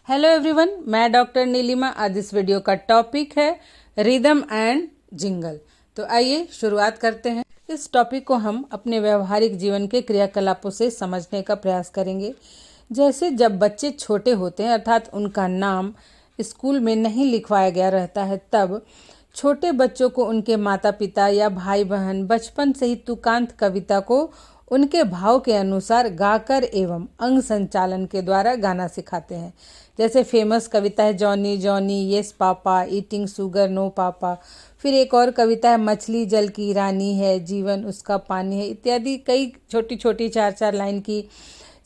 Hello everyone, मैं doctor Nilima. आज इस वीडियो का टॉपिक है रिदम एंड जिंगल। तो आइए शुरुआत करते हैं। इस टॉपिक को हम अपने व्यवहारिक जीवन के क्रियाकलापों से समझने का प्रयास करेंगे। जैसे जब बच्चे छोटे होते हैं, अर्थात उनका नाम स्कूल में नहीं लिखवाया गया रहता है, तब छोटे बच्चों को उनके माता पिता या भाई बहन बचपन से ही तुकांत कविता को उनके भाव के अनुसार गाकर एवं अंग संचालन के द्वारा गाना सिखाते हैं। जैसे फेमस कविता है जॉनी जॉनी येस पापा, ईटिंग शुगर नो पापा। फिर एक और कविता है मछली जल की रानी है, जीवन उसका पानी है, इत्यादि कई छोटी छोटी 4-4 लाइन की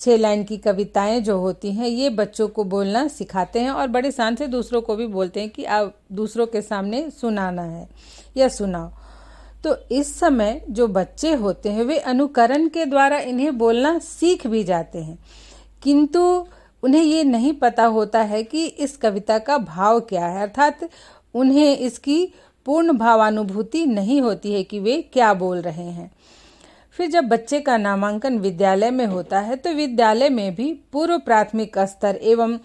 6 लाइन की कविताएं जो होती हैं, ये बच्चों को बोलना सिखाते हैं और बड़े शान से दूसरों को भी बोलते हैं कि आप दूसरों के सामने सुनाना है या सुनाओ। तो इस समय जो बच्चे होते हैं वे अनुकरण के द्वारा इन्हें बोलना सीख भी जाते हैं, किंतु उन्हें ये नहीं पता होता है कि इस कविता का भाव क्या है, अर्थात उन्हें इसकी पूर्ण भावानुभूति नहीं होती है कि वे क्या बोल रहे हैं। फिर जब बच्चे का नामांकन विद्यालय में होता है तो विद्यालय में भी पूर्व प्राथमिक स्तर एवं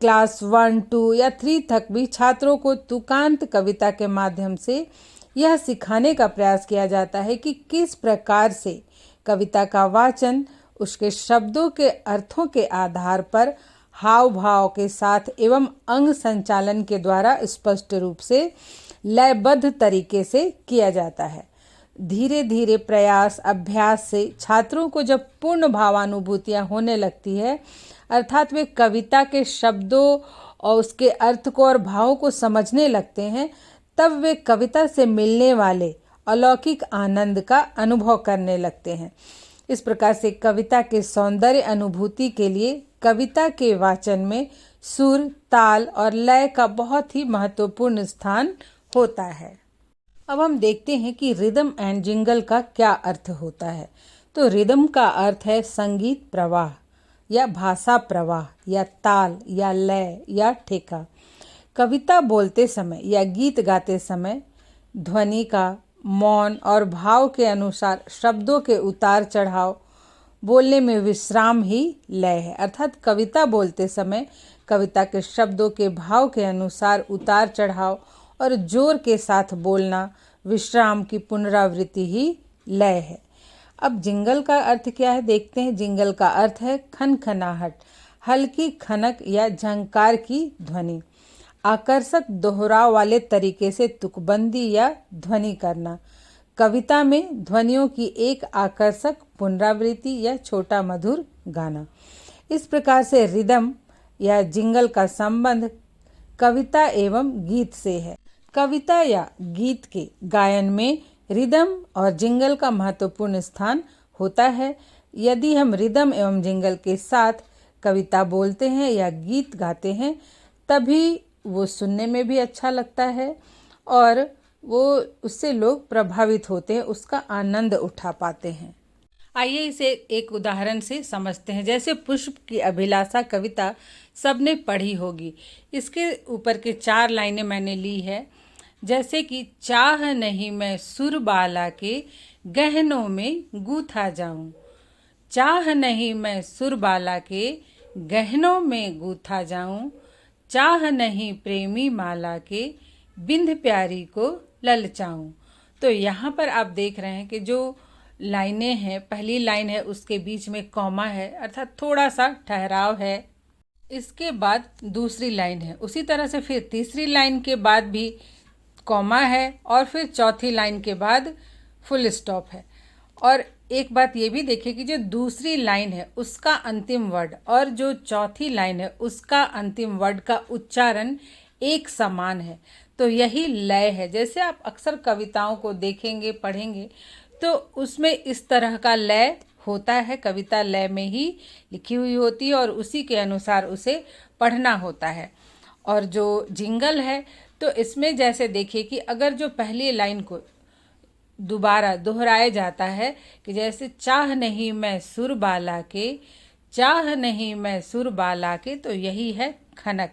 क्लास 1, 2 या 3 तक भी छात्रों को तुकांत कविता के माध्यम से यह सिखाने का प्रयास किया जाता है कि किस प्रकार से कविता का वाचन उसके शब्दों के अर्थों के आधार पर हाव भाव के साथ एवं अंग संचालन के द्वारा स्पष्ट रूप से लयबद्ध तरीके से किया जाता है। धीरे धीरे प्रयास अभ्यास से छात्रों को जब पूर्ण भावानुभूतियाँ होने लगती है, अर्थात वे कविता के शब्दों और उसके अर्थ को और भावों को समझने लगते हैं, तब वे कविता से मिलने वाले अलौकिक आनंद का अनुभव करने लगते हैं। इस प्रकार से कविता के सौंदर्य अनुभूति के लिए कविता के वाचन में सुर, ताल और लय का बहुत ही महत्वपूर्ण स्थान होता है। अब हम देखते हैं कि रिदम एंड जिंगल का क्या अर्थ होता है। तो रिदम का अर्थ है संगीत प्रवाह या भाषा प्रवाह या ताल या लय या ठेका। कविता बोलते समय या गीत गाते समय ध्वनि का, मौन और भाव के अनुसार शब्दों के उतार चढ़ाव, बोलने में विश्राम ही लय है। अर्थात कविता बोलते समय कविता के शब्दों के भाव के अनुसार उतार चढ़ाव और जोर के साथ बोलना, विश्राम की पुनरावृत्ति ही लय है। अब जिंगल का अर्थ क्या है देखते हैं। जिंगल का अर्थ है खनखनाहट, हल्की खनक या झंकार की ध्वनि, आकर्षक दोहराव वाले तरीके से तुकबंदी या ध्वनि करना, कविता में ध्वनियों की एक आकर्षक पुनरावृत्ति या छोटा मधुर गाना। इस प्रकार से रिदम या जिंगल का संबंध कविता एवं गीत से है। कविता या गीत के गायन में रिदम और जिंगल का महत्वपूर्ण स्थान होता है। यदि हम रिदम एवं जिंगल के साथ कविता बोलते हैं या गीत गाते हैं, तभी वो सुनने में भी अच्छा लगता है और वो उससे लोग प्रभावित होते हैं, उसका आनंद उठा पाते हैं। आइए इसे एक उदाहरण से समझते हैं। जैसे पुष्प की अभिलाषा कविता सबने पढ़ी होगी। इसके ऊपर के 4 लाइनें मैंने ली है। जैसे कि चाह नहीं मैं सुरबाला के गहनों में गूथा जाऊं, चाह नहीं मैं सुरबाला के गहनों में गूथा जाऊं, चाह नहीं प्रेमी माला के बिंध प्यारी को ललचाऊं। तो यहाँ पर आप देख रहे हैं कि जो लाइनें हैं, पहली लाइन है उसके बीच में कॉमा है, अर्थात थोड़ा सा ठहराव है। इसके बाद दूसरी लाइन है, उसी तरह से फिर तीसरी लाइन के बाद भी कॉमा है और फिर चौथी लाइन के बाद फुल स्टॉप है। और एक बात ये भी देखिए कि जो दूसरी लाइन है उसका अंतिम वर्ड और जो चौथी लाइन है उसका अंतिम वर्ड का उच्चारण एक समान है। तो यही लय है। जैसे आप अक्सर कविताओं को देखेंगे, पढ़ेंगे, तो उसमें इस तरह का लय होता है। कविता लय में ही लिखी हुई होती है और उसी के अनुसार उसे पढ़ना होता है। और जो जिंगल है तो इसमें जैसे देखिए कि अगर जो पहली लाइन को दोबारा दोहराया जाता है कि जैसे चाह नहीं मैं सुरबाला के, चाह नहीं मैं सुरबाला के, तो यही है खनक।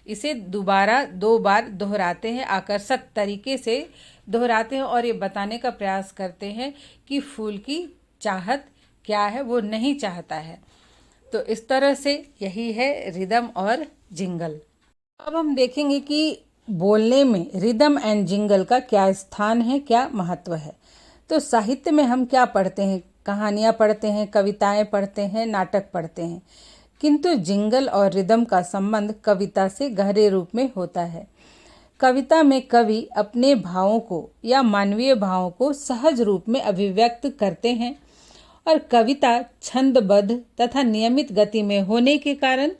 इसे दोबारा 2 बार दोहराते हैं, आकर्षक तरीके से दोहराते हैं और ये बताने का प्रयास करते हैं कि फूल की चाहत क्या है, वो नहीं चाहता है। तो इस तरह से यही है रिदम और जिंगल। अब हम देखेंगे कि बोलने में रिदम एंड जिंगल का क्या स्थान है, क्या महत्व है। तो साहित्य में हम क्या पढ़ते हैं, कहानियाँ पढ़ते हैं, कविताएं पढ़ते हैं, नाटक पढ़ते हैं, किंतु जिंगल और रिदम का संबंध कविता से गहरे रूप में होता है। कविता में कवि अपने भावों को या मानवीय भावों को सहज रूप में अभिव्यक्त करते हैं और कविता छंदबद्ध तथा नियमित गति में होने के कारण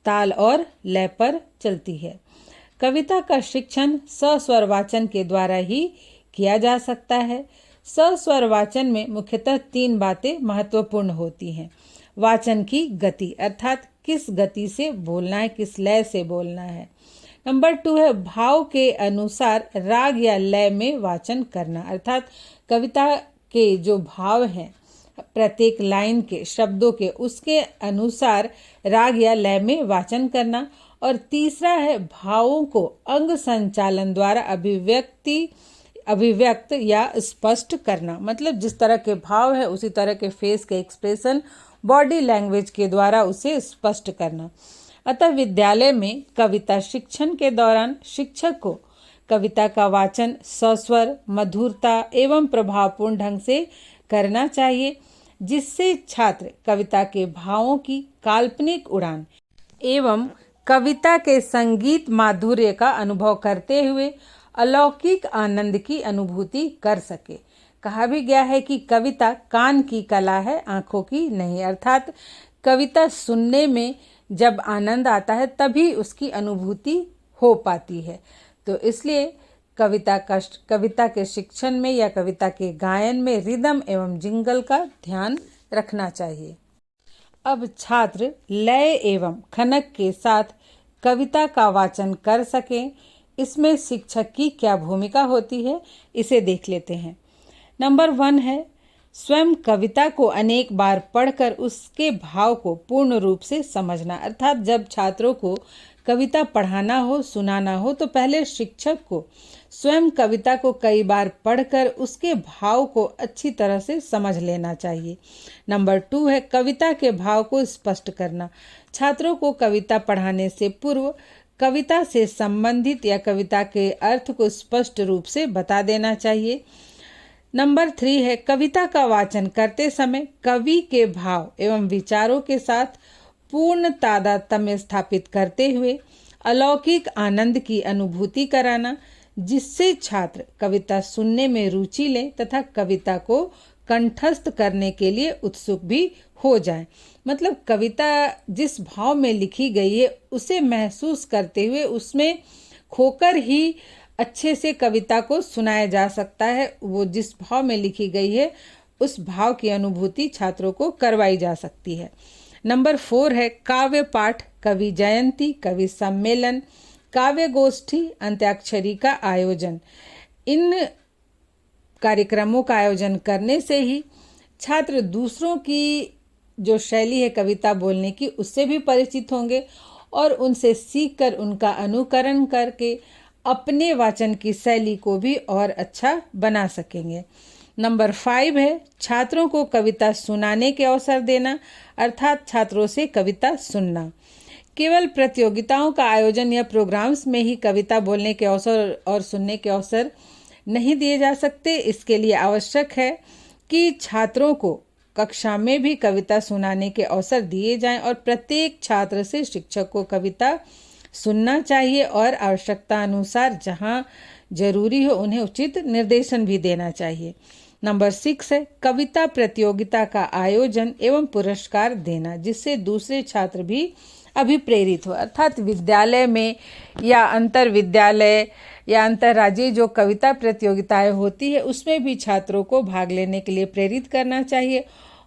ताल और लय पर चलती है। कविता का शिक्षण सस्वर वाचन के द्वारा ही किया जा सकता है। सस्वर वाचन में मुख्यतः 3 बातें महत्वपूर्ण होती हैं। वाचन की गति, अर्थात किस गति से बोलना है, किस लय से बोलना है। नंबर 2 है भाव के अनुसार राग या लय में वाचन करना, अर्थात कविता के जो भाव हैं प्रत्येक लाइन के शब्दों के, उसके अनुसार राग या लय में वाचन करना। और तीसरा है भावों को अंग संचालन द्वारा अभिव्यक्त या स्पष्ट करना, मतलब जिस तरह के भाव है उसी तरह के फेस के एक्सप्रेशन, बॉडी लैंग्वेज के द्वारा उसे स्पष्ट करना। अतः विद्यालय में कविता शिक्षण के दौरान शिक्षक को कविता का वाचन सस्वर, मधुरता एवं प्रभावपूर्ण ढंग से करना चाहिए, जिससे छात्र कविता के भावों की काल्पनिक उड़ान एवं कविता के संगीत माधुर्य का अनुभव करते हुए अलौकिक आनंद की अनुभूति कर सके। कहा भी गया है कि कविता कान की कला है, आंखों की नहीं, अर्थात कविता सुनने में जब आनंद आता है तभी उसकी अनुभूति हो पाती है। तो इसलिए कविता के शिक्षण में या कविता के गायन में रिदम एवं जिंगल का ध्यान रखना चाहिए। अब छात्र लय एवं खनक के साथ कविता का वाचन कर सकें, इसमें शिक्षक की क्या भूमिका होती है, इसे देख लेते हैं। नंबर 1 है स्वयं कविता को अनेक बार पढ़कर उसके भाव को पूर्ण रूप से समझना, अर्थात जब छात्रों को कविता पढ़ाना हो, सुनाना हो, तो पहले शिक्षक को स्वयं कविता को कई बार पढ़कर उसके भाव को अच्छी तरह से समझ लेना चाहिए। नंबर 2 है कविता के भाव को स्पष्ट करना। छात्रों को कविता पढ़ाने से पूर्व कविता से संबंधित या कविता के अर्थ को स्पष्ट रूप से बता देना चाहिए। नंबर 3 है कविता का वाचन करते समय कवि के भाव एवं विचारों के साथ पूर्ण तादात्म्य स्थापित करते हुए अलौकिक आनंद की अनुभूति कराना, जिससे छात्र कविता सुनने में रुचि लें तथा कविता को कंठस्थ करने के लिए उत्सुक भी हो जाएं। मतलब कविता जिस भाव में लिखी गई है उसे महसूस करते हुए उसमें खोकर ही अच्छे से कविता को सुनाया जा सकता है। वो जिस भाव में लिखी गई है उस भाव की अनुभूति छात्रों को करवाई जा सकती है। नंबर 4 है काव्य पाठ, कवि जयंती, कवि सम्मेलन, काव्य गोष्ठी, अंत्याक्षरी का आयोजन। इन कार्यक्रमों का आयोजन करने से ही छात्र दूसरों की जो शैली है कविता बोलने की उससे भी परिचित होंगे और उनसे सीखकर उनका अनुकरण करके अपने वाचन की शैली को भी और अच्छा बना सकेंगे। नंबर 5 है छात्रों को कविता सुनाने के अवसर देना, अर्थात छात्रों से कविता सुनना। केवल प्रतियोगिताओं का आयोजन या प्रोग्राम्स में ही कविता बोलने के अवसर और सुनने के अवसर नहीं दिए जा सकते। इसके लिए आवश्यक है कि छात्रों को कक्षा में भी कविता सुनाने के अवसर दिए जाएं और प्रत्येक छात्र से शिक्षक को कविता सुनना चाहिए और आवश्यकता अनुसार जहां जरूरी हो उन्हें उचित निर्देशन भी देना चाहिए। नंबर 6 है कविता प्रतियोगिता का आयोजन एवं पुरस्कार देना, जिससे दूसरे छात्र भी अभिप्रेरित हो, अर्थात विद्यालय में या अंतर विद्यालय या अंतर्राज्यीय जो कविता प्रतियोगिताएं होती है उसमें भी छात्रों को भाग लेने के लिए प्रेरित करना चाहिए,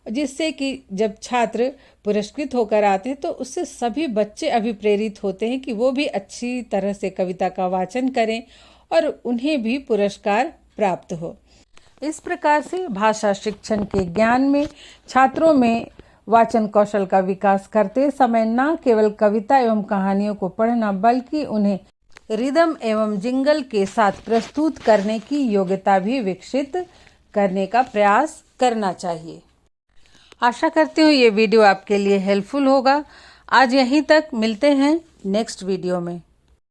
जिससे कि जब छात्र पुरस्कृत होकर आते हैं तो उससे सभी बच्चे अभिप्रेरित होते हैं कि वो भी अच्छी तरह से कविता का वाचन करें और उन्हें भी पुरस्कार प्राप्त हो। इस प्रकार से भाषा शिक्षण के ज्ञान में छात्रों में वाचन कौशल का विकास करते समय न केवल कविता एवं कहानियों को पढ़ना बल्कि उन्हें रिदम एवं जिंगल के साथ प्रस्तुत करने की योग्यता भी विकसित करने का प्रयास करना चाहिए। आशा करती हूँ ये वीडियो आपके लिए हेल्पफुल होगा। आज यहीं तक, मिलते हैं नेक्स्ट वीडियो में।